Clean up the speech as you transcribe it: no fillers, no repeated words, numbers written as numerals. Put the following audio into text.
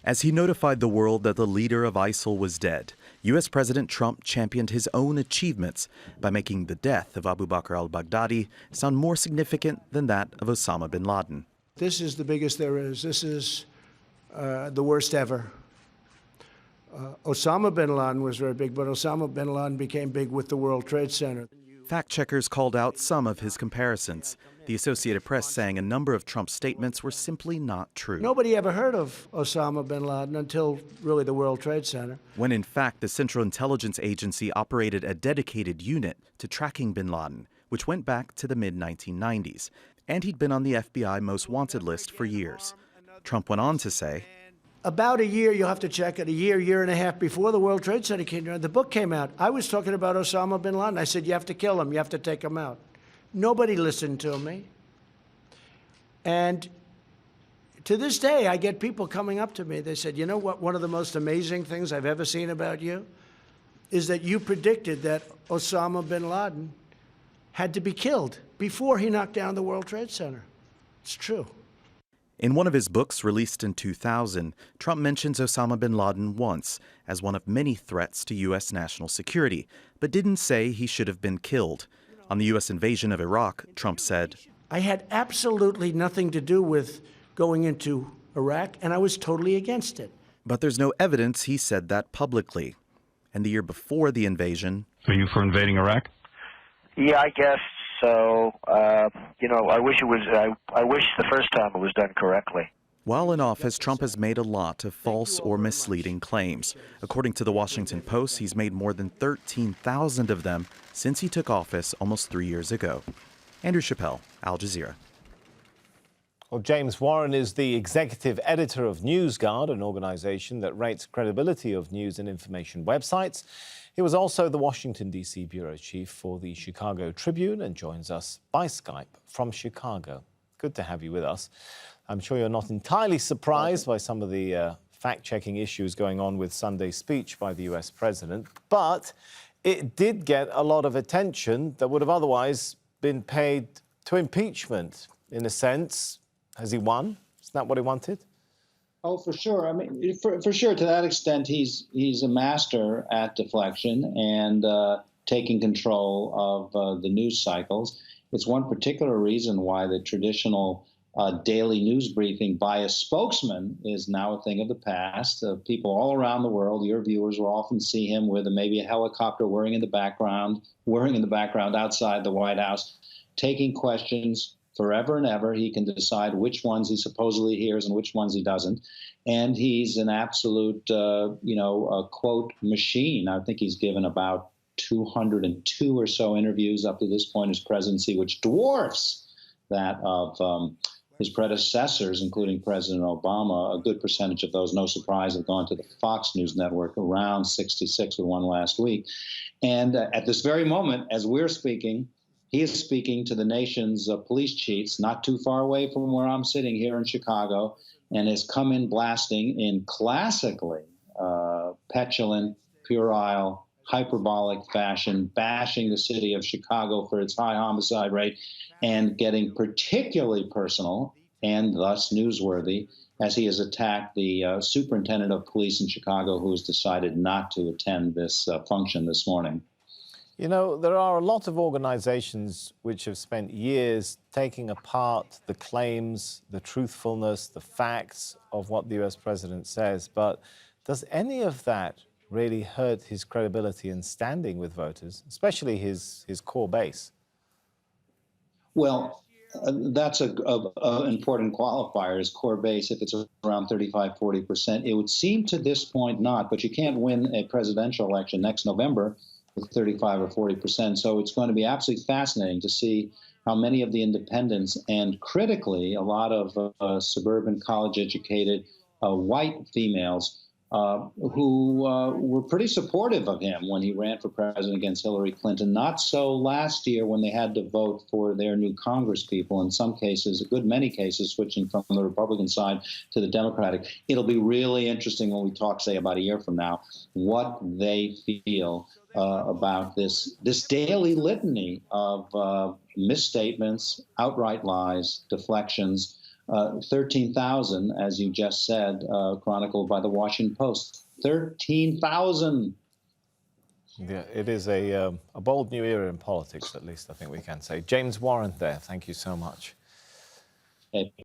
As he notified the world that the leader of ISIL was dead, U.S. President Trump championed his own achievements by making the death of Abu Bakr al-Baghdadi sound more significant than that of Osama bin Laden. This is the biggest there is. This is the worst ever. Osama bin Laden was very big, but Osama bin Laden became big with the World Trade Center. Fact-checkers called out some of his comparisons. The Associated Press saying a number of Trump's statements were simply not true. Nobody ever heard of Osama bin Laden until really the World Trade Center. When in fact the Central Intelligence Agency operated a dedicated unit to tracking bin Laden, which went back to the mid-1990s. And he'd been on the FBI Most Wanted list for years. Trump went on to say, about a year, you'll have to check it, year and a half before the World Trade Center came down, the book came out. I was talking about Osama bin Laden. I said, you have to kill him. You have to take him out. Nobody listened to me. And to this day, I get people coming up to me. They said, you know what, one of the most amazing things I've ever seen about you is that you predicted that Osama bin Laden had to be killed before he knocked down the World Trade Center. It's true. In one of his books released in 2000, Trump mentions Osama bin Laden once as one of many threats to U.S. national security, but didn't say he should have been killed. On the U.S. invasion of Iraq, Trump said, I had absolutely nothing to do with going into Iraq, and I was totally against it. But there's no evidence he said that publicly. And the year before the invasion... Are you for invading Iraq? Yeah, I guess so. You know, I wish the first time it was done correctly. While in office, Trump has made a lot of false or misleading claims. According to the Washington Post, he's made more than 13,000 of them since he took office almost 3 years ago. Andrew Chappelle, Al Jazeera. Well, James Warren is the executive editor of NewsGuard, an organization that rates credibility of news and information websites. He was also the Washington, D.C. bureau chief for the Chicago Tribune and joins us by Skype from Chicago. Good to have you with us. I'm sure you're not entirely surprised by some of the fact-checking issues going on with Sunday's speech by the U.S. president, but it did get a lot of attention that would have otherwise been paid to impeachment. In a sense, has he won? Isn't that what he wanted? Oh, for sure. I mean, for sure, to that extent, he's a master at deflection and taking control of the news cycles. It's one particular reason why the traditional daily news briefing by a spokesman is now a thing of the past. People all around the world, your viewers will often see him with maybe a helicopter whirring in the background outside the White House, taking questions forever and ever. He can decide which ones he supposedly hears and which ones he doesn't. And he's an absolute, quote machine. I think he's given about 202 or so interviews up to this point in his presidency, which dwarfs that of his predecessors, including President Obama. A good percentage of those, no surprise, have gone to the Fox News network, around 66 with one last week. And at this very moment, as we're speaking, he is speaking to the nation's police chiefs, not too far away from where I'm sitting here in Chicago, and has come in blasting in classically petulant, puerile, hyperbolic fashion, bashing the city of Chicago for its high homicide rate, and getting particularly personal and thus newsworthy as he has attacked the superintendent of police in Chicago, who has decided not to attend this function this morning. You know, there are a lot of organizations which have spent years taking apart the claims, the truthfulness, the facts of what the U.S. president says. But does any of that really hurt his credibility and standing with voters, especially his core base? Well, that's an important qualifier, his core base. If it's around 35, 40%, it would seem to this point not, but you can't win a presidential election next November with 35 or 40%. So it's going to be absolutely fascinating to see how many of the independents, and critically, a lot of suburban college-educated white females who were pretty supportive of him when he ran for president against Hillary Clinton. Not so last year when they had to vote for their new congresspeople, in some cases, a good many cases, switching from the Republican side to the Democratic. It'll be really interesting when we talk, say, about a year from now, what they feel about this daily litany of misstatements, outright lies, deflections, 13,000, as you just said, chronicled by the Washington Post. 13,000. Yeah, it is a bold new era in politics, at least I think we can say. James Warren there, thank you so much. Hey.